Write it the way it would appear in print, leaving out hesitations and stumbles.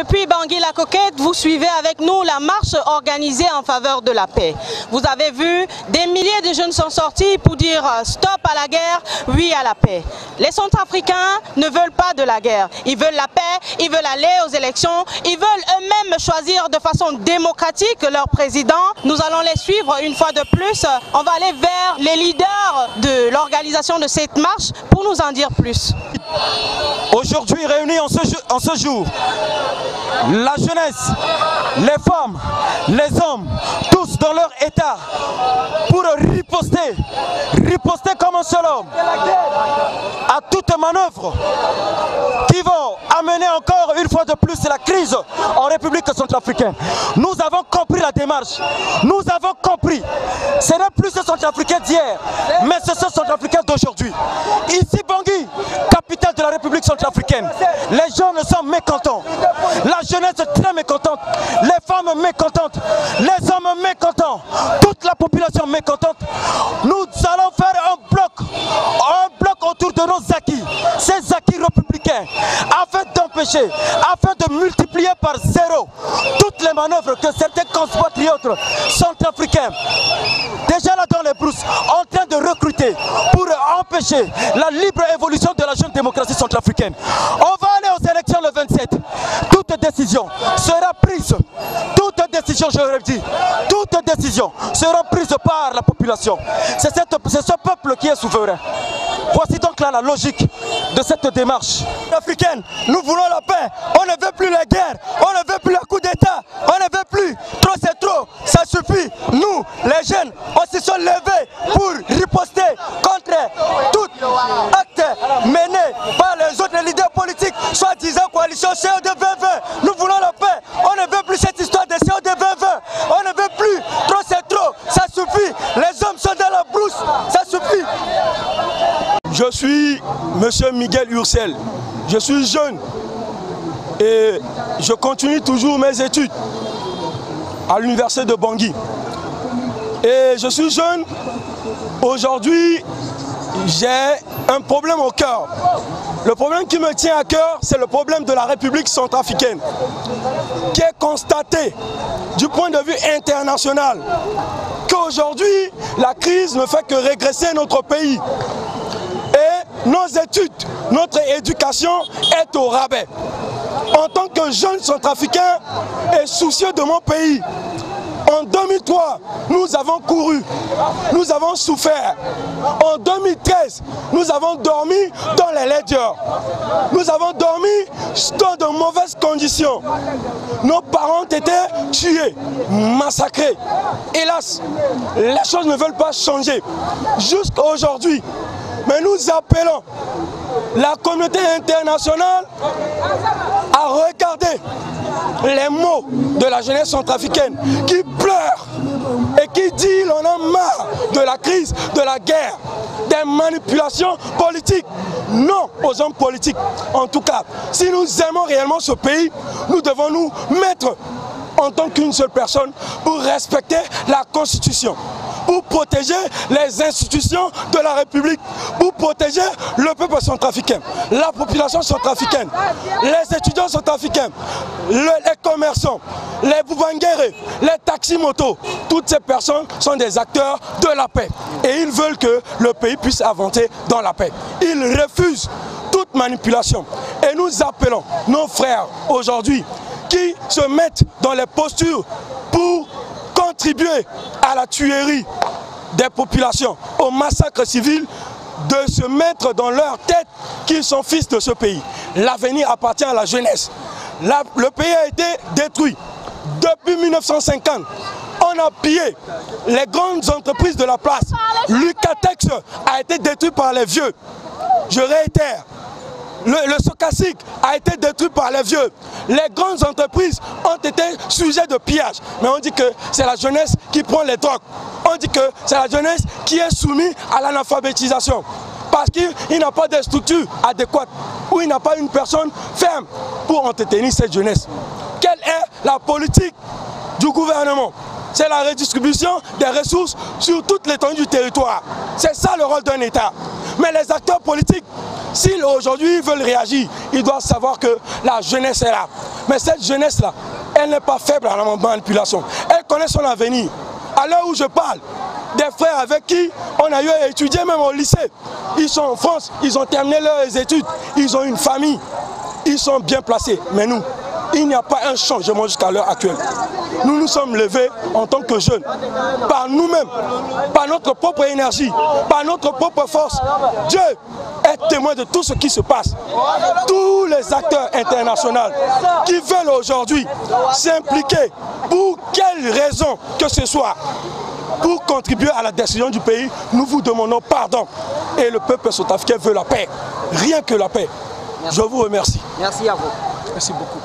Depuis Bangui-la-Coquette, vous suivez avec nous la marche organisée en faveur de la paix. Vous avez vu, des milliers de jeunes sont sortis pour dire stop à la guerre, oui à la paix. Les Centrafricains ne veulent pas de la guerre. Ils veulent la paix, ils veulent aller aux élections, ils veulent eux-mêmes choisir de façon démocratique leur président. Nous allons les suivre une fois de plus. On va aller vers les leaders de l'organisation de cette marche pour nous en dire plus. Aujourd'hui réunis en ce jour, la jeunesse, les femmes, les hommes, tous dans leur état pour riposter comme un seul homme à toute manœuvre qui vont amener encore une fois de plus la crise en République centrafricaine. Nous avons compris la démarche, nous avons compris, ce n'est plus ce Centrafricain d'hier, mais ce Centrafricain d'aujourd'hui. Ici Bangui, capitale de la République centrafricaine, les jeunes sont mécontents, la jeunesse est très mécontente, les femmes mécontentes, les hommes mécontents, toute la population mécontente. Nous allons faire un bloc autour de nos acquis, ces acquis républicains, afin d'empêcher, afin de multiplier par zéro toutes les manœuvres que certains compatriotes centrafricains, déjà là dans les brousses, en train de recruter pour empêcher la libre évolution de la jeune démocratie centrafricaine. On va aller aux élections le 27. Toute décision sera prise, je le dis, toute décision sera prise par la population. C'est ce peuple qui est souverain. Voici donc là la logique de cette démarche africaine. Nous voulons la paix, on ne veut plus la guerre, on ne veut plus le coup d'État, on ne veut plus, trop c'est trop, ça suffit. Nous, les jeunes, on se sont levés pour riposter contre tout acte mené par les autres leaders politiques, soi-disant coalition COD 2020. Nous voulons la paix, on ne veut plus cette histoire de COD 2020, on ne veut plus, trop c'est trop, ça suffit. Les hommes sont dans la brousse, ça suffit. Je suis M. Miguel Ursel, je suis jeune et je continue toujours mes études à l'université de Bangui. Et je suis jeune, aujourd'hui j'ai un problème au cœur. Le problème qui me tient à cœur, c'est le problème de la République centrafricaine, qui est constaté du point de vue international qu'aujourd'hui la crise ne fait que régresser notre pays. Et nos études, notre éducation est au rabais. En tant que jeune centrafricain et soucieux de mon pays, en 2003, nous avons couru, nous avons souffert. En 2013, nous avons dormi dans les laideurs. Nous avons dormi dans de mauvaises conditions. Nos parents ont été tués, massacrés. Hélas, les choses ne veulent pas changer. Jusqu'à aujourd'hui, mais nous appelons la communauté internationale à regarder les mots de la jeunesse centrafricaine qui pleure et qui dit l'on a marre de la crise, de la guerre, des manipulations politiques. Non aux hommes politiques. En tout cas, si nous aimons réellement ce pays, nous devons nous mettre en tant qu'une seule personne pour respecter la Constitution, pour protéger les institutions de la République, pour protéger le peuple centrafricain, la population centrafricaine, les étudiants centrafricains, les commerçants, les boubanguérés, les taximotos. Toutes ces personnes sont des acteurs de la paix et ils veulent que le pays puisse avancer dans la paix. Ils refusent toute manipulation et nous appelons nos frères aujourd'hui qui se mettent dans les postures pour contribuer à la tuerie des populations, au massacre civil, de se mettre dans leur tête qu'ils sont fils de ce pays. L'avenir appartient à la jeunesse. Le pays a été détruit. Depuis 1950, on a pillé les grandes entreprises de la place. Lucatex a été détruit par les vieux. Je réitère. Le Socasic a été détruit par les vieux. Les grandes entreprises ont été sujets de pillage. Mais on dit que c'est la jeunesse qui prend les drogues. On dit que c'est la jeunesse qui est soumise à l'analphabétisation. Parce qu'il n'a pas de structure adéquate. Ou il n'a pas une personne ferme pour entretenir cette jeunesse. Quelle est la politique du gouvernement? C'est la redistribution des ressources sur toute l'étendue du territoire. C'est ça le rôle d'un État. Mais les acteurs politiques, s'ils aujourd'hui veulent réagir, ils doivent savoir que la jeunesse est là. Mais cette jeunesse-là, elle n'est pas faible à la manipulation. Elle connaît son avenir. À l'heure où je parle, des frères avec qui on a eu à étudier même au lycée, ils sont en France, ils ont terminé leurs études, ils ont une famille, ils sont bien placés. Mais nous, il n'y a pas un changement jusqu'à l'heure actuelle. Nous nous sommes levés en tant que jeunes, par nous-mêmes, par notre propre énergie, par notre propre force. Dieu est témoin de tout ce qui se passe. Tous les acteurs internationaux qui veulent aujourd'hui s'impliquer pour quelle raison que ce soit, pour contribuer à la décision du pays, nous vous demandons pardon. Et le peuple sud-africain veut la paix, rien que la paix. Merci. Je vous remercie. Merci à vous. Merci beaucoup.